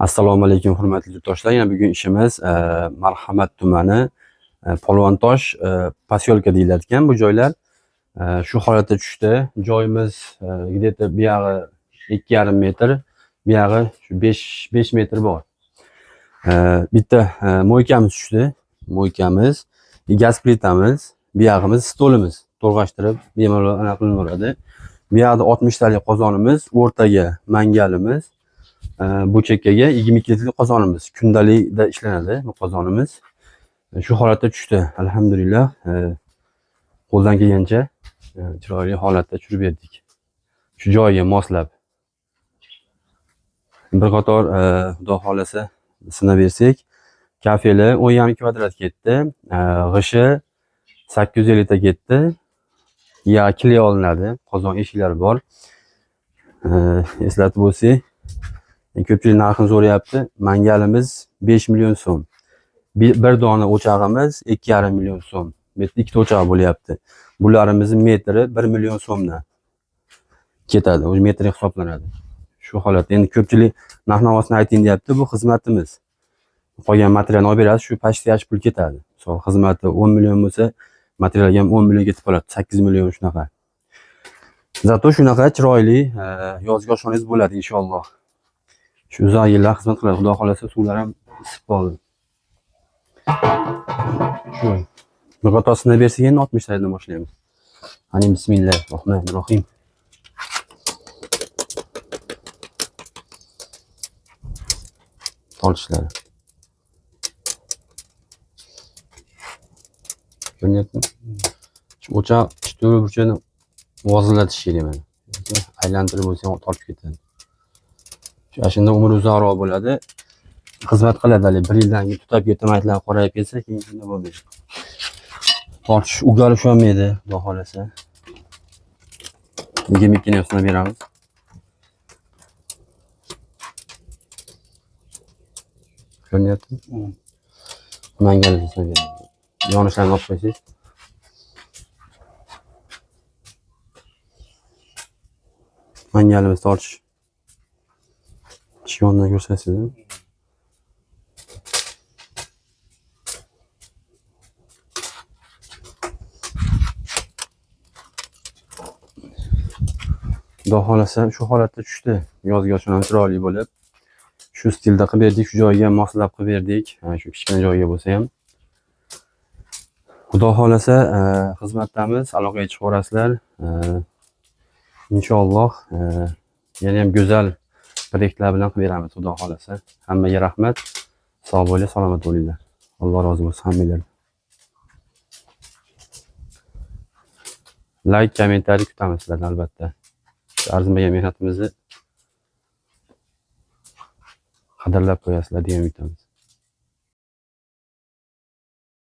Assalomu alaykum hurmatli yurtdoshlar. Yana bugun ishimiz Marhamat tumani Polvontosh posyolka deyiladigan bu joylar. Shu holatga tushdi. Joyimiz где-то bu yog'i 2,5 metr, bu yog'i 5 metr bor. Bitta mo'ykamiz tushdi. Mo'ykamiz, gaz plitamiz, bu yog'imiz stolimiz to'lg'ashtirib bemalol anaqa qilinaveradi. Bu yoqda 60 talik qozonimiz, o'rtaga mangalimiz, bu chekkaga 22 litr qozonimiz, kundalikda ishlanadi bu qozonimiz. Shu holatda tushdi. Alhamdulillah, qo'ldan kelgancha chiroyli holatda tushirib berdik. Shu joyiga moslab. Bir qator xudo xolasa sinab bersak, kafeli 10,5 kvadrat ketdi. G'ishi 850 ta ketdi. Ya kile olinadi. Qozon eshiklari bor. Eslatib bo'lsak, ko'pchilik narxini so'rayapti. Mangalimiz 5 million so'm. Bir dona o'chog'imiz 2,5 million so'm. Bu yerda ikkita o'choq bo'lyapti. Bularimizni metri 1 million so'mdan ketadi. O'sha metr hisoblanadi. Shu holatda. Endi ko'pchilik narx-navosini ayting deyapti. Bu xizmatimiz. Qolgan materialni olib berasiz, shu pashtiyash pul ketadi. Misol xizmati 10 million bo'lsa, materialga ham 10 million ketib qoladi. 8 million shunaqa. Zato shunaqa chiroyli yozgi oshxonangiz bo'ladi inshaalloh. Shu uzoq yillar xizmat qiladi. Xudo xolasa suvlar ham isib qoldi. Shu bir qatorasini bersak endi 60 tadan boshlaymiz. Hani bismillahirrohmanirrohim. Tortishlari. Ko'ryapsizmi? Shu o'choq to'g'ri burchini vozilatish kerak mana. Aylantirib bo'lsa ham tortib ketadi. Shunda umr uzoqroq bo'ladi. Xizmat qiladi hali 1 yildan keyin tutab ketmaydilar, qorayib ketsa, keyin shunda bo'lmaydi. Tortish ugali usholmaydi, xudo xolasa. 22 ni sinab beramiz. Ko'ryapsizmi? Mangalni sinab beramiz. Yonishlarni olib qo'ysangiz. Mangalimiz tortish. Yondan ko'rsatasiz. Xudo xolasa shu holatda tushdi. Yozgi oshxona chiroyli bo'lib, shu stilda qilib berdik, shu joyiga moslab qilib berdik. Shu kichkina joyga bo'lsa ham. Xudo xolasa xizmatdamiz, aloqaga chiqib o'rasizlar. Inshaalloh yana ham go'zal proyektlar bilan qilib beramiz, xudo xolasa. Hammaga rahmat. Sog' bo'linglar, salomat bo'linglar. Alloh rozi bo'lsin hammanglardan. Like, kommentariy kutamiz sizlardan albatta. Arzimagan mehnatimizni qadrlab qo'yasizlar degan umidamiz.